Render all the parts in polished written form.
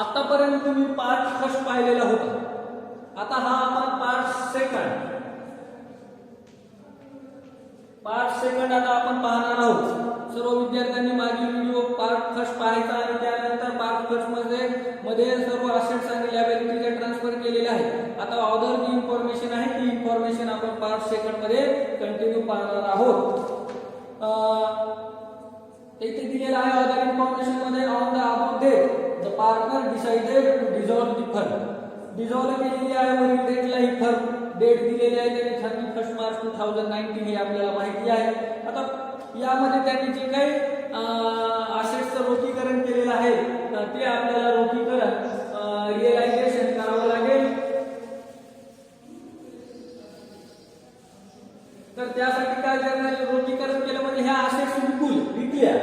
आतापर्यंत तुम्ही part first पाहिलेला होता. आता हा आपण पार्ट सेकंड आता आपण पाहणार आहोत. सर्व विद्यार्थ्यांनी मागील व्हिडिओ पार्ट फर्स्ट पाहायचा आणि त्यानंतर पार्ट फर्स्ट मध्ये सर्व असेट्स आणि लायबिलिटीज ट्रान्सफर केलेले आहेत. आता अदर जी इन्फॉर्मेशन आहे ती इन्फॉर्मेशन आपण पार्ट सेकंड मध्ये कंटिन्यू पाहणार आहोत. इथे दिलेला आहे अदर इन्फॉर्मेशन मध्ये on the above date the partner decided to dissolve the firm. Dissolve केलेली आहे वरील डेटला ही फर्म. डेट दिलेली आहे त्याने 31 मार्च 2019 हे आपल्याला माहिती आहे. आता यामध्ये त्यांनी जे काही असेट्सचं रोखीकरण केलेलं आहे ते आपल्याला रोखीकरण रिअलायझेशन करावं लागेल. तर त्यासाठी काय करणार रोखीकरण केलं म्हणजे ह्या असेट्स विकल्या.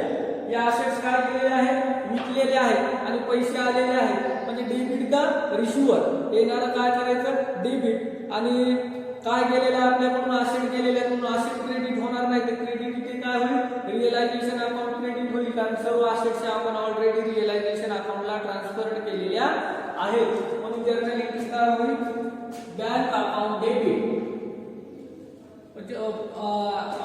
या असेट्स काय केलेले आहेत विकलेले आहेत आणि पैसे आलेले आहेत म्हणजे डेबिट का रिसिव्हर येणारा काय करायचं डेबिट आणि काय गेलेलं आपल्याकडून असेट गेलेल्याकडून असेट क्रेडिट होणार नाही तर क्रेडिट इथे काय होईल रिअलायझेशन अकाउंट क्रेडिट होईल कारण सर्व असेट्स आपण ऑलरेडी रिअलायझेशन अकाउंटला ट्रान्सफर केलेल्या आहेत. म्हणून जर्नल एंट्री काय होईल bank account debit.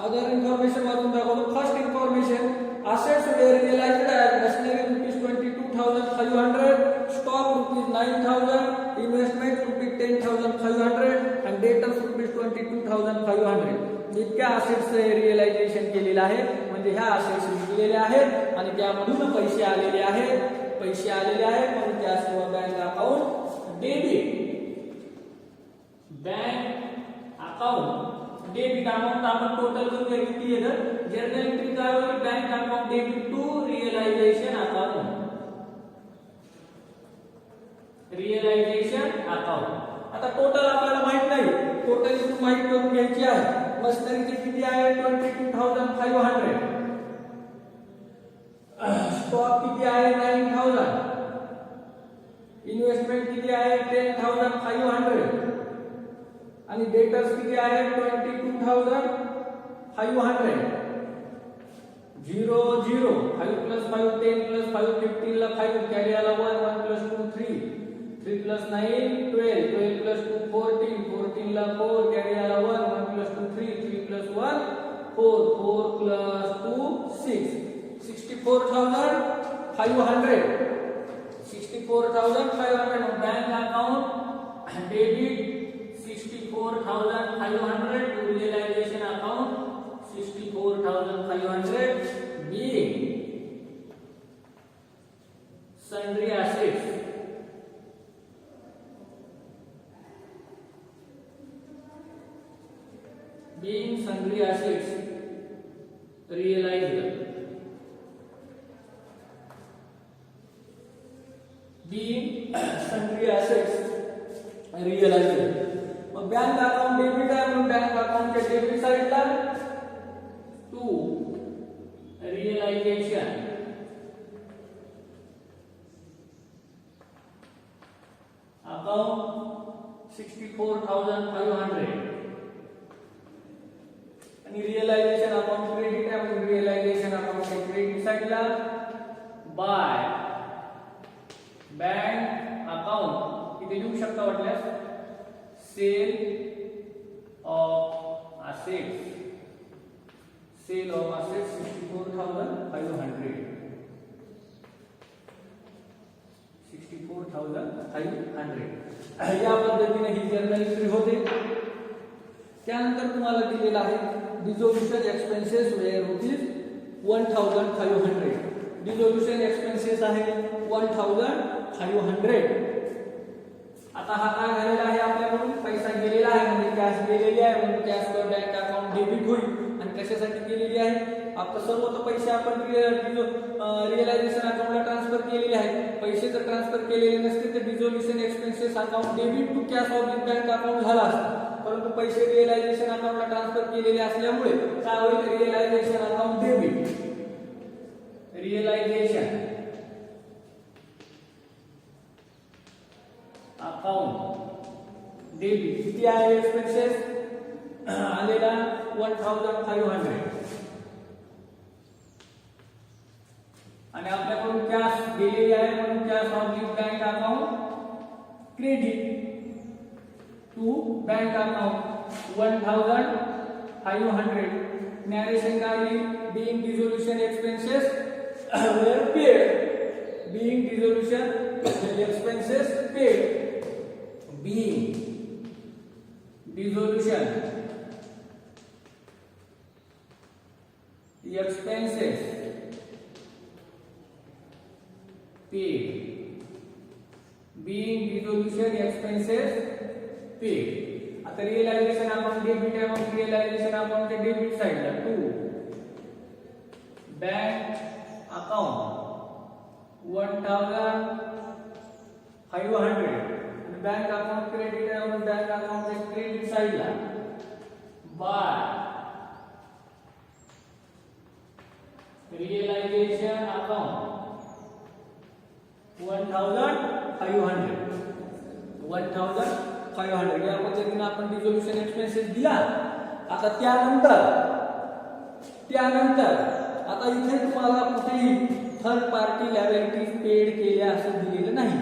Other information वाचून दाखवतो. First information assets were realized as machinery ₹22,500, stock ₹9,000, investment ₹10,500 and debtors ₹22,500. इतक्या असेट्स रिअलायझेशन केलेलं आहे म्हणजे ह्या असेट्स विकलेल्या आहेत आणि त्यामधून पैसे आलेले आहेत म्हणून त्या सर्व बँक अकाउंट डेबिट अमाउंट आपण टोटल करून किती येतं जर्नल एंट्री काय होईल bank account debit to realisation account. आता टोटल आपल्याला माहित नाही टोटल इथून माहित करून घ्यायची आहे. मशिनरीचे किती आहे 22,500, स्टॉक किती आहे 9,000, इन्व्हेस्टमेंट किती आहे 10,500 आणि डेटर्स किती आहे 22,500. 0 0 5 plus 5 10 plus 5 15 ला 5 कॅरी आला 1 1 plus 2 3 3 plus 9 12 12 plus 2 14 14 ला 4 कॅरी आला 1 1 plus 2 3 3 plus 1 4 4 plus 2 6 64,500 bank account debit 64,500 to realization account 64,500 being sundry assets realized bank account debit आहे म्हणून बँक अकाउंटच्या डेबिट साइडला टू रिअलायझेशन अकाउंट 64,500 आणि रिअलायझेशन अकाउंट क्रेडिट आहे म्हणून रिअलायझेशन अकाउंटच्या क्रेडिट साइडला बाय बँक अकाउंट इथे लिहू शकता वाटल्यास sale of assets 64,500 या पद्धतीने ही जर्नल एंट्री होते. त्यानंतर तुम्हाला दिलेला आहे dissolution expenses were ₹1,500. Dissolution expenses आहे 1,500. आता हा काय झालेला आहे आपल्याकडून पैसा गेलेला आहे म्हणजे कॅश गेलेली आहे म्हणून कॅशवर बँक अकाउंट डेबिट होईल. आणि कशासाठी केलेली आहे आता सर्व तो पैसे आपण रिअलायझेशन अकाउंटला ट्रान्सफर केलेले आहेत. पैसे जर ट्रान्सफर केलेले नसते तर dissolution expenses account debit to cash of bank account झाला असता परंतु पैसे रिअलायझेशन अकाउंटला ट्रान्सफर केलेले असल्यामुळे काय होईल realisation account debit realisation account debit किती आहे एक्सपेन्सेस आलेला 1,500 आणि आपल्याकडून कॅश गेलेली आहे म्हणून cash on bank credit to bank account 1,500. Narration guide being dissolution expenses were paid. Being dissolution expenses paid. Being dissolution expenses paid. Being dissolution expenses paid. आता realisation account debit account realisation account च्या debit साइडला to bank account 1,500 bank account credit account bank account च्या credit साइडला by realisation account 1,500 या पद्धतीने आपण डिझोल्यूशन expenses दिला. आता त्यानंतर आता इथे तुम्हाला कुठेही थर्ड पार्टी लायबिलिटीज पेड केल्या असं दिलेलं नाही.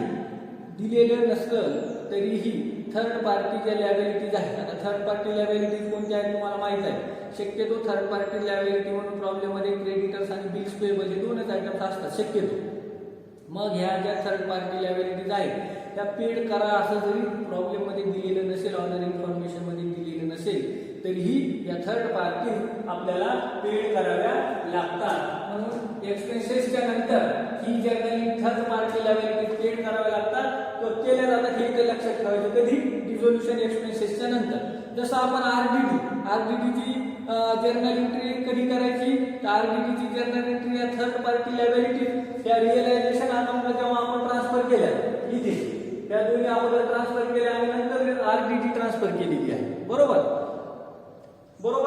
दिलेलं नसलं तरीही थर्ड पार्टीच्या लायबिलिटीज आहेत. आता थर्ड पार्टी लायबिलिटीज कोणत्या आहेत तुम्हाला माहित आहे. शक्यतो थर्ड पार्टी लायबिलिटी म्हणून प्रॉब्लेम मध्ये क्रेडिटर्स आणि बिल्स पेबल हे दोनच आयटम्स असतात शक्यतो. मग ह्या ज्या थर्ड पार्टी लायबिलिटीज आहेत त्या पेड करा असं जरी प्रॉब्लेम मध्ये दिलेलं नसेल, ऑर्डर इन्फॉर्मेशन मध्ये दिलेलं नसेल तरीही या थर्ड पार्टी आपल्याला पेड कराव्या लागतात. म्हणून एक्सपेन्सेसच्या नंतर ही generally third party liability paid कराव्या लागतात. तो केल्या जातात हे इथे लक्षात ठेवायचं कधी डिझोल्यूशन एक्सपेन्सेसच्या नंतर. जसं आपण आरडीटीची जर्नल एंट्री कधी करायची तर आरडीटीची जर्नल एंट्री या थर्ड पार्टी लायबिलिटी त्या रिअलायझेशन अकाउंटला जेव्हा आपण ट्रान्सफर केल्या इथे त्या दोन्ही अगोदर ट्रान्सफर केल्या आणि नंतर आरडीटी ट्रान्सफर केलेली आहे. बरोबर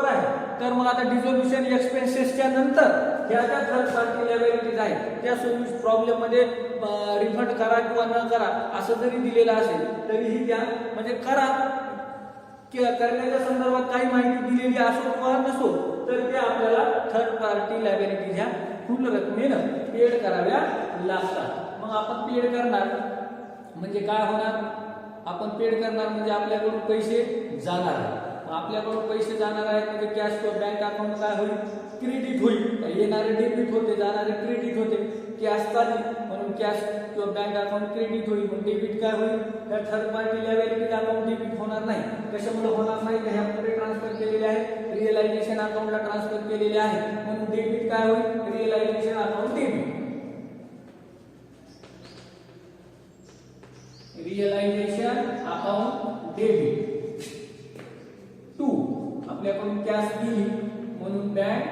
आहे. तर मग आता डिझोल्यूशन एक्सपेन्सेसच्या नंतर ह्या ज्या थर्ड पार्टी लायबिलिटीज आहेत त्या प्रॉब्लेम मध्ये रिफंड करा किंवा न करा असं जरी दिलेलं असेल तरीही त्या म्हणजे करा करण्याच्या संदर्भात काही माहिती दिलेली असो किंवा नसो तर ते आपल्याला थर्ड पार्टी लायबिलिटीज ह्या फुल रकमेनं पेड कराव्या लागतात. मग आपण पेड करणार म्हणजे काय होणार. आपण पेड करणार म्हणजे आपल्याकडून पैसे जाणार आहेत. आपल्याकडून पैसे जाणार आहेत म्हणजे कॅश किंवा बँक अकाउंट काय होईल क्रेडिट होईल. येणारे डेबिट होते जाणारे क्रेडिट होते. कॅश चालली म्हणून कॅश किंवा बँक अकाउंट क्रेडिट होईल. मग डेबिट काय होईल तर third party liability account debit होणार नाही. कशामुळे होणार नाही तर ह्या पुढे ट्रान्सफर केलेले आहे रिअलायझेशन अकाउंटला ट्रान्सफर केलेले आहे म्हणून डेबिट काय होईल realisation account debit. Realisation account debit to आपल्याकडून कॅश दिली म्हणून बँक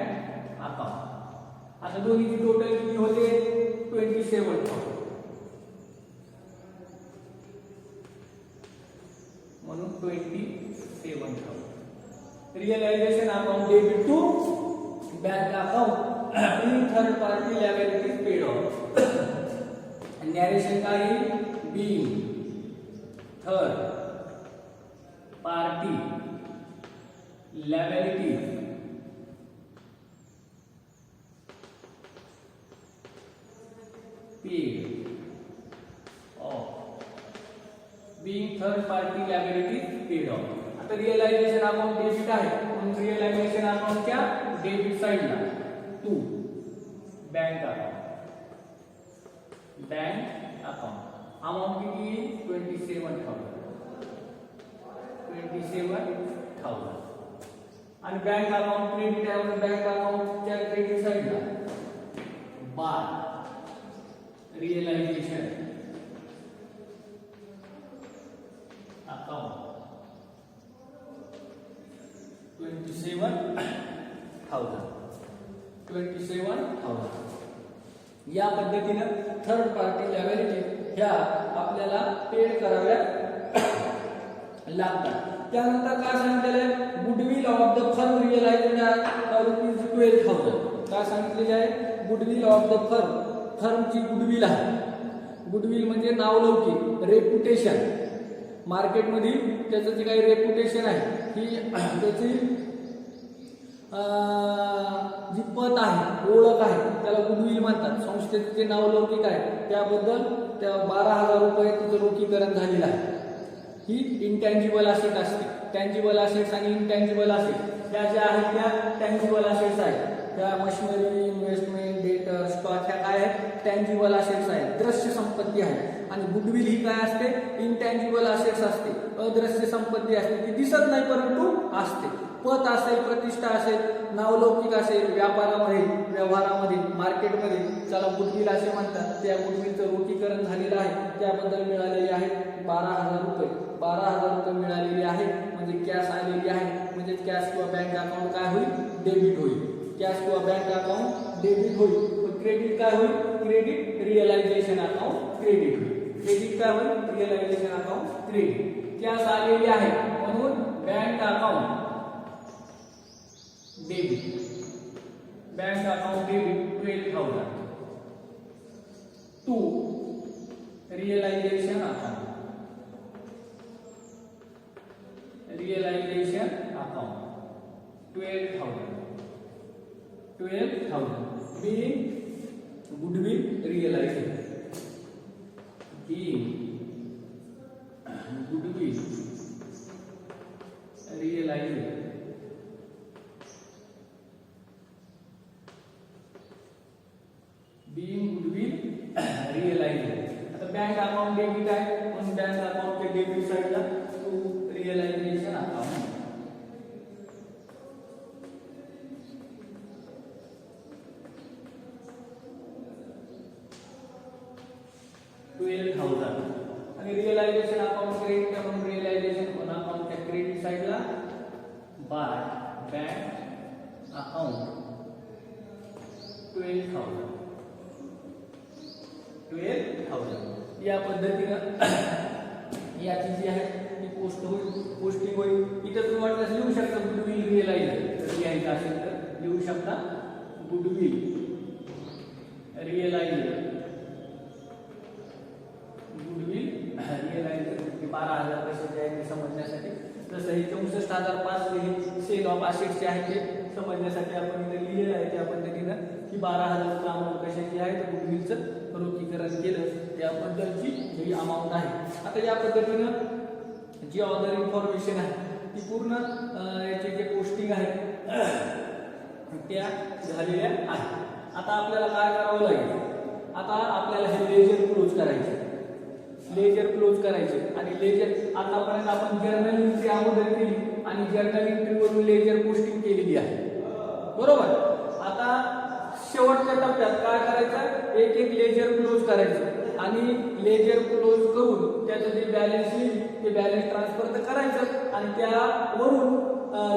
अकाउंट. आता दोन्हीची टोटल किती होते 27,000 म्हणून 27,000 realisation account debit to bank account in third party liabilities paid off. Narration काय being third party liabilities paid off. Being third party liabilities paid off. आता रिअलायझेशन अकाउंट डेबिट आहे म्हणून realisation अकाउंटच्या debit साइडला to bank account amount किती 27,000 आणि bank account credit आहे म्हणून bank अकाउंटच्या क्रेडिट साइडला बाय रिअलायझेशन अकाउंट 27,000 या पद्धतीने थर्ड पार्टी लायबिलिटी ह्या आपल्याला पेड कराव्या लागतात. त्यानंतर काय सांगितलेलं आहे goodwill of the firm realised ₹12,000. काय सांगितलेले आहे गुडविल ऑफ द फर्मची गुडविल आहे. गुडविल म्हणजे नावलौकिक रेप्युटेशन मार्केटमधील त्याचं जे काही रेप्युटेशन आहे ही त्याची जी पत आहे ओळख आहे त्याला गुडविल म्हणतात. संस्थेचे जे नावलौकिक आहे त्याबद्दल त्या 12,000 रुपये तिचं रोखीकरण झालेलं आहे. ही इंटँजिबल असेट असते. टँजिबल असेट्स आणि इनटँजिबल असेट त्या ज्या आहेत त्या टँजिबल असेट्स आहेत. त्या मशिनरी, इन्व्हेस्टमेंट, डेटर, स्टॉक ह्या काय आहेत? टँजिबल असेट्स आहेत, दृश्य संपत्ती आहे. आणि गुडविल ही काय असते? इनटँजिबल असेट्स असते, अदृश्य संपत्ती असते, ती दिसत नाही परंतु असते. पत असेल, प्रतिष्ठा असेल, नावलौकिक असेल, व्यापारामध्ये, व्यवहारामध्ये, मार्केटमध्ये त्याला गुडविल असे म्हणतात. त्या गुडविलचं रोखीकरण झालेलं आहे, त्याबद्दल मिळालेले आहेत 12,000 रुपये. 12,000 रुपये मिळालेले आहे म्हणजे कॅश आलेली आहे. म्हणजे कॅश किंवा बँक अकाउंट काय होईल? डेबिट होईल. कॅश किंवा बँक अकाउंट डेबिट होईल. क्रेडिट काय होईल? क्रेडिट रिअलायझेशन अकाउंट क्रेडिट होईल. क्रेडिट काय होईल? Realisation account credit. कॅश आलेली आहे म्हणून bank account debit. Bank account debit 12,000 to realisation account. Realisation account 12,000 being goodwill realization. Being goodwill realization. Being goodwill realization. आता बँक अकाउंट डेबिट आहे म्हणून bank अकाउंटच्या debit साइडला टू रिअलायझेशन अकाउंट. आणि realisation account credit म्हणून realisation अकाउंटच्या credit साइडला bye bank account 12,000. या पद्धतीनं याची जी आहे ती पोस्टिंग होईल. इथं तुम्ही वाटल्यास लिहू शकता गुडविल रिअलाइज लिहायचं असेल तर लिहू शकता गुडविल रिअलाइज. 12,000 पैसे आहे ते समजण्यासाठी. जसं हे 64,500 हे सेल ऑफ असेट्सचे आहे ते समजण्यासाठी आपण इथे लिहिलेलं आहे त्या पद्धतीनं की 12,000 अमाऊंट कशाची आहे तर गुडविलचं रोखीकरण केलं त्याबद्दलची ही अमाऊंट आहे. आता या पद्धतीनं जी अदर इन्फॉर्मेशन आहे ती पूर्ण याचे जे पोस्टिंग आहे त्या झालेल्या आहे. आता आपल्याला काय करावं लागेल? आता आपल्याला हे लेजर क्लोज करायचे. लेजर क्लोज करायचे आणि लेजर आतापर्यंत आपण जर्नल एंट्री अगोदर केली आणि जर्नल एंट्रीवरून लेजर पोस्टिंग केलेली आहे बरोबर. आता शेवटच्या टप्प्यात काय करायचं? एक एक लेजर क्लोज करायचं आणि लेजर क्लोज करून त्याचं जे बॅलन्स येईल ते बॅलन्स ट्रान्सफर तर करायचं आणि त्यावरून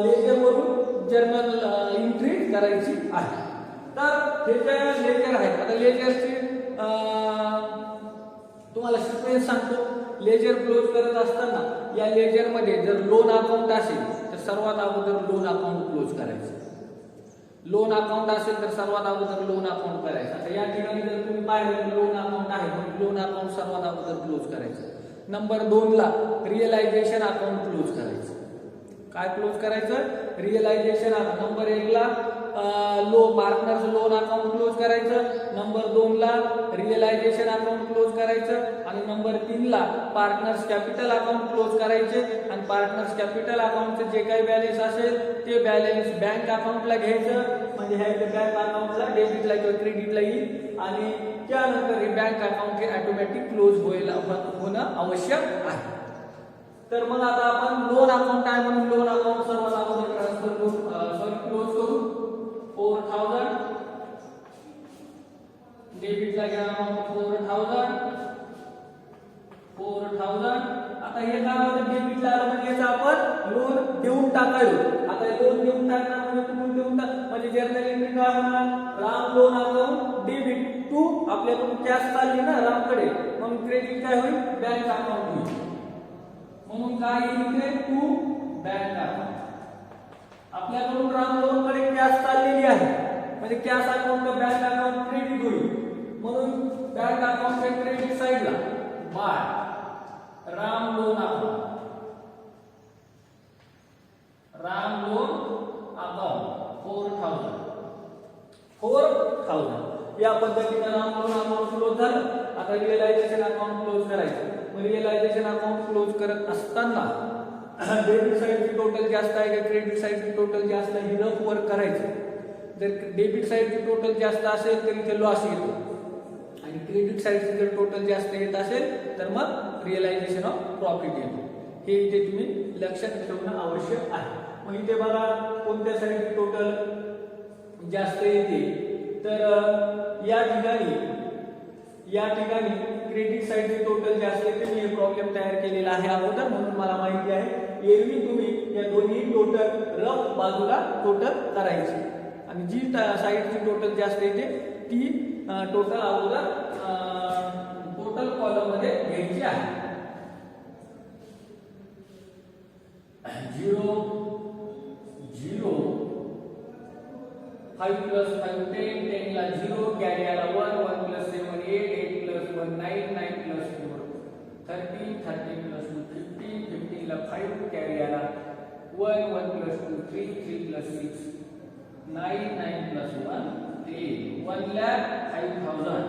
लेजरवरून जर्नल एंट्री करायची आहे. तर हे जे लेजर आहेत आता लेजरची तुम्हाला सिक्वेन्स सांगतो. लेजर क्लोज करत असताना या लेजर मध्ये जर लोन अकाउंट असेल तर सर्वात अगोदर लोन अकाउंट क्लोज करायचं. लोन अकाउंट असेल तर सर्वात अगोदर लोन अकाउंट करायचं. आता या ठिकाणी जर तुम्ही पाहिलं लोन अकाउंट आहे म्हणून लोन अकाउंट सर्वात अगोदर क्लोज करायचं. नंबर 2 ला रिअलायझेशन अकाउंट क्लोज करायचं. काय क्लोज करायचं? रिअलायझेशन. नंबर 1 ला पार्टनर्स लोन अकाउंट क्लोज करायचं. नंबर 2 ला रिअलायझेशन अकाउंट क्लोज करायचं आणि नंबर 3 ला पार्टनर्स कॅपिटल अकाउंट क्लोज करायचे आणि पार्टनर्स कॅपिटल अकाउंटचे जे काही बॅलन्स असेल ते बॅलन्स बँक अकाउंटला घ्यायचं. म्हणजे ह्या बँक अकाउंटला डेबिटला किंवा क्रेडिटला येईल आणि त्यानंतर हे बँक अकाउंट हे ऑटोमॅटिक क्लोज होणं आवश्यक आहे. तर मग आता आपण लोन अकाउंट आहे म्हणून लोन अकाउंट सर्वात अगोदर ट्रान्सफर क्लोज करू. 4,000 डेबिटला घ्या अमाऊंट 4,000. आता हे काय होतं? डेबिटला आलं म्हणजे याचा आपण लोन देऊन टाकायलो. आता लोन देऊन टाकणार म्हणजे तुम्ही देऊन टाक म्हणजे जर्नल एंट्री काय होणार? Ram loan account debit to आपल्याकडून कॅश चालली ना रामकडे म्हणून क्रेडिट काय होईल? बँक अकाउंट होईल. म्हणून काय येईल? To bank account. आपल्याकडून राम लोन कडे कॅश चाललेली आहे म्हणजे cash account bank account credit होईल. म्हणून बँक अकाउंटच्या क्रेडिट साइडला by Ram loan account. Ram loan account 4,000. या पद्धतीने राम लोन अकाउंट क्लोज झालं. आता रिअलायझेशन अकाउंट क्लोज करायचं. मग रिअलायझेशन अकाउंट क्लोज करत असताना डेबिट साईडची टोटल जास्त आहे का क्रेडिट साईडची टोटल जास्त आहे ही रफ वर्क करायचं. जर डेबिट साईडची टोटल जास्त असेल तर इथे लॉस येतो आणि क्रेडिट साईडची जर टोटल जास्त येत असेल तर मग रिअलायझेशन ऑफ प्रॉफिट येतो. हे इथे तुम्ही लक्षात ठेवणं आवश्यक आहे. मग इथे बघा कोणत्या साईडची टोटल जास्त येते तर या ठिकाणी क्रेडिट साईडची टोटल जास्त येते. मी हे प्रॉब्लेम तयार केलेला आहे अगोदर म्हणून मला माहिती आहे. एरवी तुम्ही या दोन्ही टोटल रफ बाजूला टोटल करायची आणि जी साईडची टोटल जास्त येते ती टोटल अगोदर टोटल कॉलम मध्ये घ्यायची आहे. 0 0 5 plus 5 10 10 ला 0 कॅरी आला 1 1 plus 7 8 8 plus 1 9 9 plus 4 13 13 plus 2 15 15 ला 5 कॅरी आला 1 1 plus 2 3 3 plus 6 9 9 plus 1 3 1,05,000.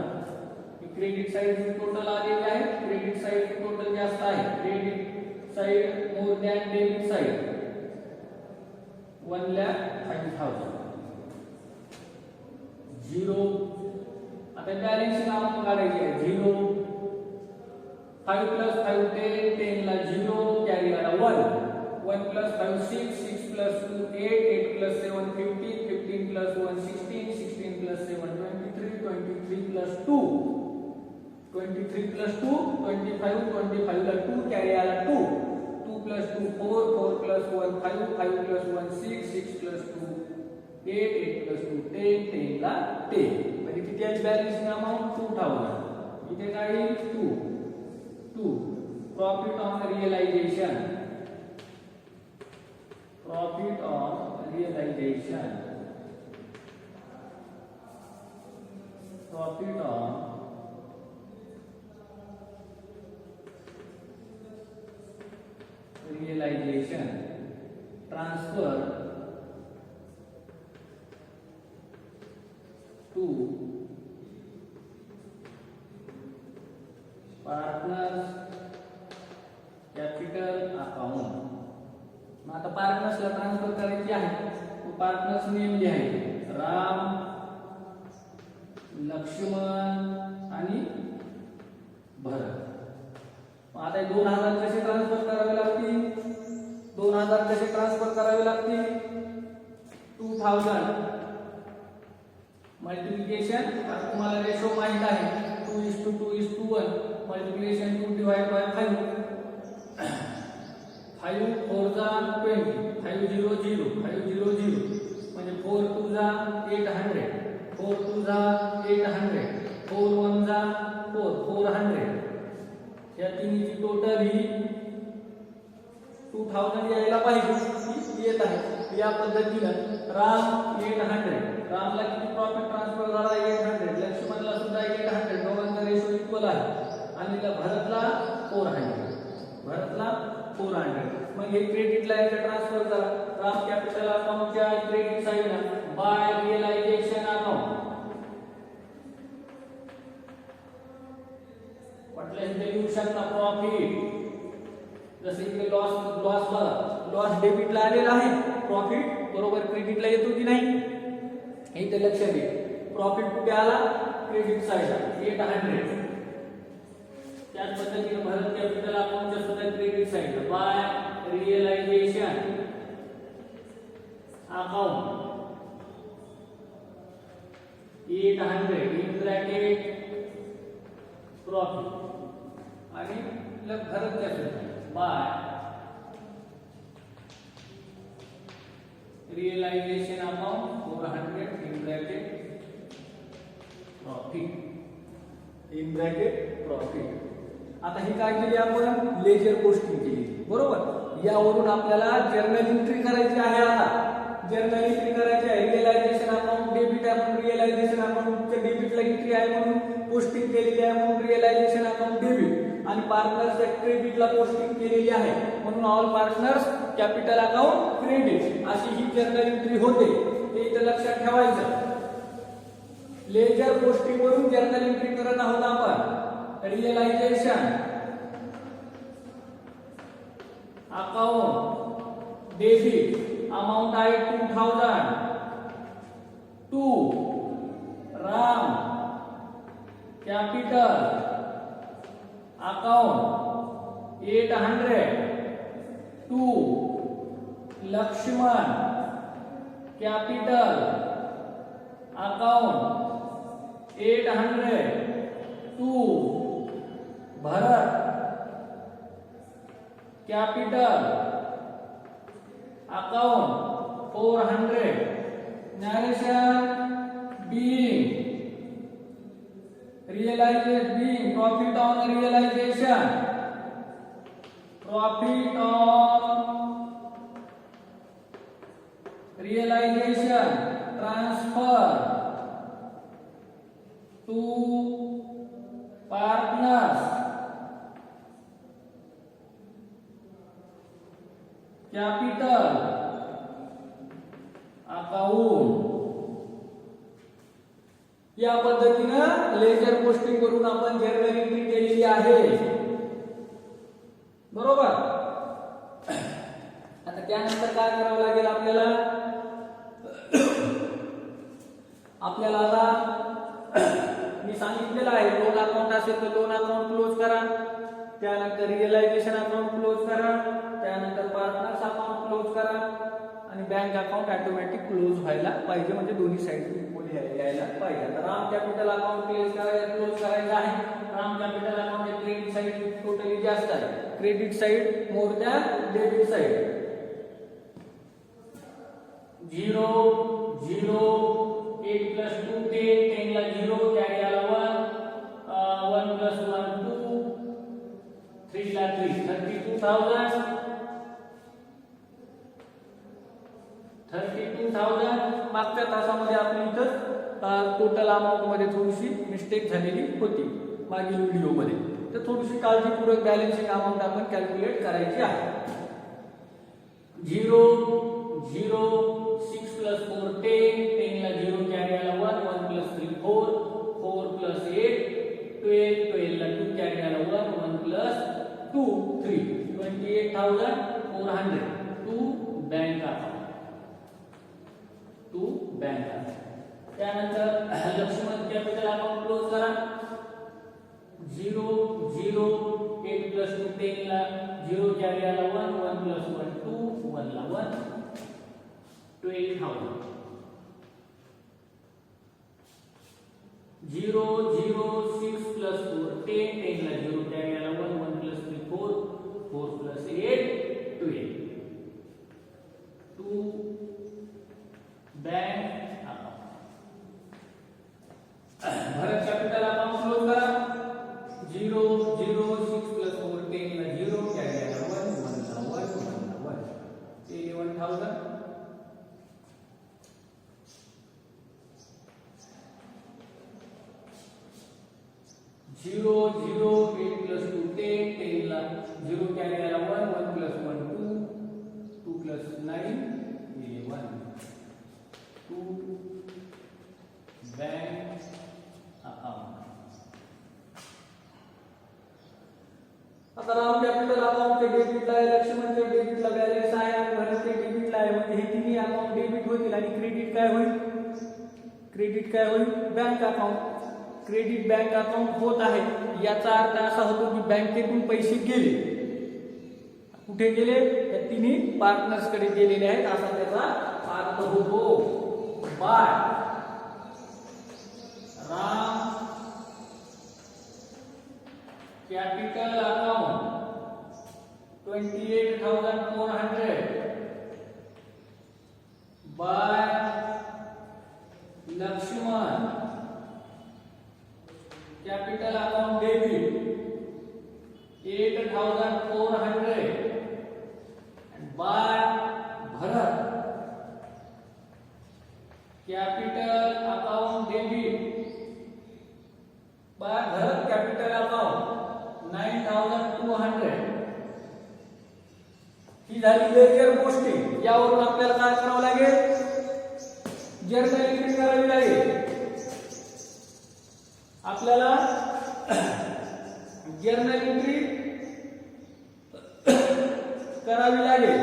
Credit side total आलेली आहे. क्रेडिट साइड टोटल जास्त आहे. Credit side more than debit side 1,05,000. 0 आता बॅलन्स अमाउंट काढायची आहे. 0 5 plus 5 10 10 ला 0 कॅरी आला 1 1 plus 5 6 6 plus 2 8 8 plus 7 15 15 plus 1 16 16 plus 7 23 23 plus 2 23 plus 2 25 25 ला 2 कॅरी आला 2 2 plus 2 4 4 plus 1 5 5 plus 1 6 6 plus 2 8 8 plus 2 10 10 ला 10 म्हणजे किती आहे बॅलन्स अमाउंट 2000. इथे काय येईल 2 profit on realisation. Profit on realization. Profit on realization. Transfer to partners capital account. आता पार्टनर्सला ट्रान्सफर करायची आहे. पार्टनर्स नेम लिहायचे राम लक्ष्मण आणि भरत. आता 2000 कसे ट्रान्सफर करावे लागतील 2000 कसे ट्रान्सफर करावे लागतील 2000 मल्टिप्लिकेशन तुम्हाला रेशो माहित आहे 2:2:1 मल्टिप्लिकेशन 2 डिवाइड बाय 5 5 4 जा 20 5 0 0 5 0 0 म्हणजे 4 2 जा 800 4 2 जा 800 4 1 जा 4 400. या तिन्हीची टोटल ही 2000 यायला पाहिजे येत आहे. या पद्धतीनं राम 800 रामला किती प्रॉफिट ट्रान्सफर झाला 800 लक्ष्मणला सुद्धा 800 दोघांचा रेशो इक्वल आहे आणि भरतला 400 मग हे क्रेडिट लाईन ट्रान्सफर झाला राम कॅपिटल अकाउंटच्या क्रेडिट साईडला बाय रिअलायझेशन अकाउंट. म्हटलं इथे लिहू शकता प्रॉफिट जसे इथे लॉस बघा लॉस डेबिटला आलेला आहे प्रॉफिट बरोबर क्रेडिटला येतो की नाही हे इथे लक्षात घे. प्रॉफिट कुठे आला क्रेडिट साईडला 800. त्याच पद्धतीने भरत कॅपिटल अकाउंटच्या सुद्धा क्रेडिट साईडला by realisation account 800 in bracket profit आणि Bharat capital by realisation amount 400 in bracket profit. आता ही काय केली आपण लेजर पोस्टिंग केली बरोबर. यावरून आपल्याला जर्नल एंट्री करायची आहे. आता जर्नल एंट्री करायची आहे. रिअलायझेशन अकाउंट डेबिट आहे म्हणून रिअलायझेशन अकाउंटच्या डेबिटला एंट्री आहे म्हणून पोस्टिंग केलेली आहे म्हणून रिअलायझेशन अकाउंट डेबिट आणि पार्टनर्सच्या क्रेडिटला पोस्टिंग केलेली आहे म्हणून all partners capital account credit अशी ही जर्नल एंट्री होते. हे इथे लक्षात ठेवायचं. लेजर पोस्टिंग वरून जर्नल एंट्री करत आहोत आपण. रिअलायझेशन अकाउंट डेबिट अमाउंट आहे 2000 to Ram capital account 800 to Lakshman capital account 800 to Bharat capital account 400 narration being realization being profit on realization profit on realization transfer to partners capital account या पद्धतीनं ledger posting करून आपण journal entry केलेली आहे बरोबर आता त्यानंतर काय करावं लागेल आपल्याला आता मी सांगितलेलं आहे लोन अकाउंट असेल तर लोन अकाउंट क्लोज करा त्यानंतर रिअलायझेशन अकाउंट क्लोज करा त्यानंतर पार्टनर्स अकाउंट क्लोज करा आणि बँक अकाउंट ऑटोमॅटिक क्लोज व्हायला पाहिजे म्हणजे दोन्ही साइड यायला पाहिजे तर राम कॅपिटल अकाउंट क्लोज करायचं आहे Ram capital account credit side totally जास्त आहे credit side more than debit side 0 0 8 plus 2 10 10 ला 0 कॅरी आला 1 1 plus 1 2 3 ला 3 32,000 मागच्या तासामध्ये आपली इथं टोटल अमाउंट मध्ये थोडीशी मिस्टेक झालेली होती मागील व्हिडिओ मध्ये तर थोडीशी काळजीपूर्वक बॅलन्सिंग अमाउंट आपण कॅल्क्युलेट करायची आहे 0 0 6 plus 4 10 10 ला 0 कॅरी आला 1 1 plus 3 4 4 plus 8 12 12 ला 2 कॅरी आला 1 1 plus 2 3 28,400 to bank account to bank त्यानंतर लक्ष्मण कॅपिटल अकाउंट क्लोज करा 0 0 8 plus 2 10 ला 0 कॅरी आला 1 1 plus 1 2 1 ला 1 12,000 0 0 6 plus 4 10 10 ला 0 कॅरी आला 1 1 plus 3 4 4 plus 8 12 2 बैंक भरत कॅपिटल अकाउंट क्लोज करा 0 0 6 plus 4 10 ला 0 कॅरी आला 1 1 ला 1 1 ला 1 11,000 0 0 8 plus 2 10 10 ला 0 कॅरी आला 1 1 plus 1 2 2 plus 9 11 to bank account आता राम कॅपिटल अकाउंट के डेबिटला आहे लक्ष्मणचे डेबिटला बॅलन्स आहे आणि भरतचे डेबिटला आहे म्हणजे हे तिन्ही अकाउंट डेबिट होतील आणि क्रेडिट काय होईल bank account credit bank account होत आहे याचा अर्थ असा होतो की बँकेतून पैसे गेले कुठे गेले तर तिन्ही पार्टनर्स कडे गेलेले आहेत असा त्याचा अर्थ होतो by Ram capital account 28,400 by Lakshman capital account debit 8,400 and by Bharat capital account debit by Bharat capital account 9,200 ही झाली लेजर पोस्टिंग यावरून आपल्याला काय करावं लागेल जर्नल एंट्री करावी लागेल आपल्याला जर्नल एंट्री करावी लागेल.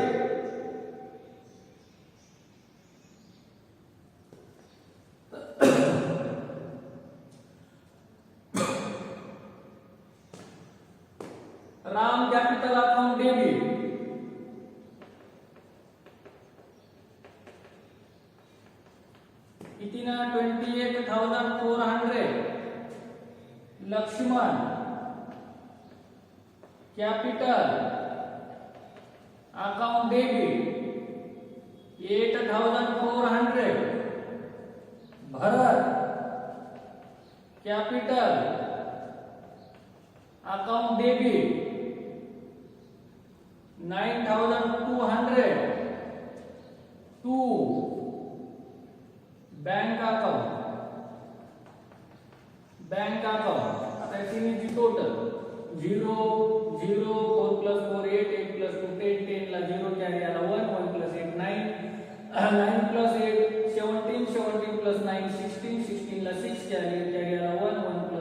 राम कॅपिटल अकाउंट डेबिट किती ना 28,400. Lakshman capital account debit 8,400. Bharat capital account debit 9,200. To bank account आता तिन्हीची टोटल 0 0 4 + 4 8 8 + 2 10 10 ला 0 कॅरी आला 1 1 + 8 9 9 + 8 17 17 + 9 16 16 ला 6 कॅरी आला 1 1 +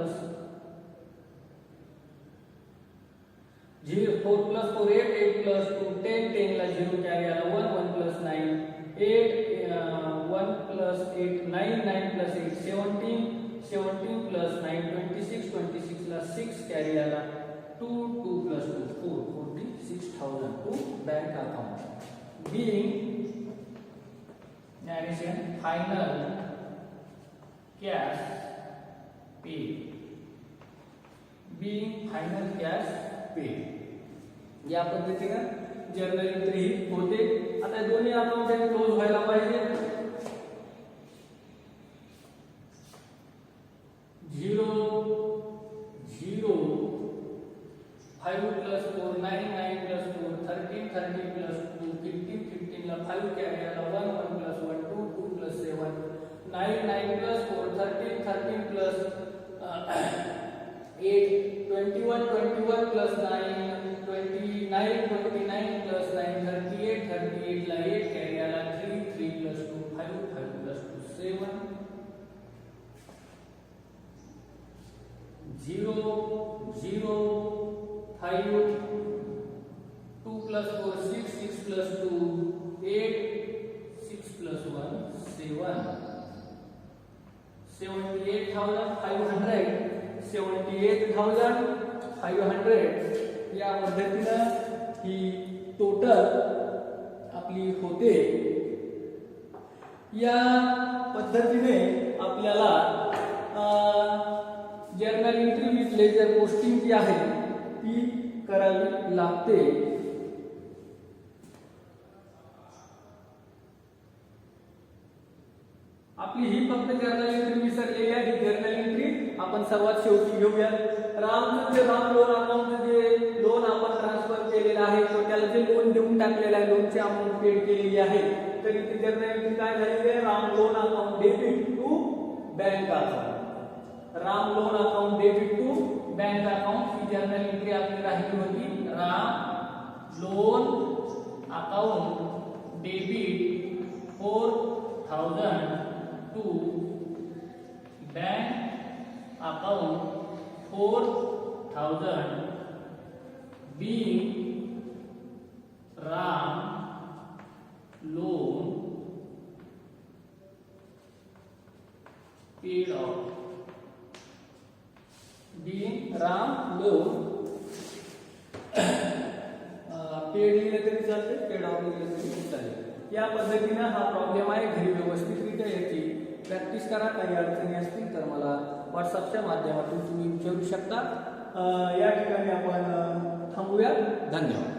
0 4 + 4 8 8 + 2 10 10 ला 0 कॅरी आला 1 1 + 9 8 1 + 8 9 9 + 8 17 17 + 9 26 26 ला 6 कॅरी आला 2 2 + 2 4 46,000 to bank account being narration final cash paid या पद्धतीने जर्नल एंट्री होते. आता दोन्ही अकाउंट क्लोज व्हायला पाहिजे. 0 0 5 + 4 9 9 + 4 13 13 + 2 15 15 ला 5 कॅरी आला 1 1 + 1 2 2 + 7 9 9 + 4 13 13 + 8 21 21 + 9 29 29 + 9 38 38 ला 8 कॅरी आला 3 3 + 2 5 5 + 2 7 0 0 5 2 + 4 6 6 + 2 8 6 + 1 7 78,500 या पद्धतीनं ही टोटल आपली होते. या पद्धतीने आपल्याला journal entry with ledger posting जी आहे ती करावी लागते. आपली ही फक्त जर्नल एंट्री विसरलेली आहे. जर्नल एंट्री आपण सर्वात शेवटी घेऊया. रामचं जे राम लोन अकाउंट जे लोन आपण ट्रान्सफर केलेलं आहे तो त्याला जे लोन देऊन टाकलेलं आहे लोनची अमाऊंट पेड केलेली आहे तर इथे जर्नल एंट्री काय झालेली आहे Ram loan account debit to bank account. Ram loan account debit to bank account ही जर्नल एंट्री आपली राहिली होती. Ram loan account debit 4,000 to bank account 4,000 being Ram loan paid off. Being Ram loan paid लिहिले तरी चालते पेड ऑफ लिहिले तरी चालेल. या पद्धतीने हा प्रॉब्लेम आहे. घरी व्यवस्थितरित्या याची प्रॅक्टिस करा. काही अडचणी असतील तर मला व्हॉट्सअपच्या माध्यमातून तुम्ही विचारू शकता. या ठिकाणी आपण थांबूया. धन्यवाद.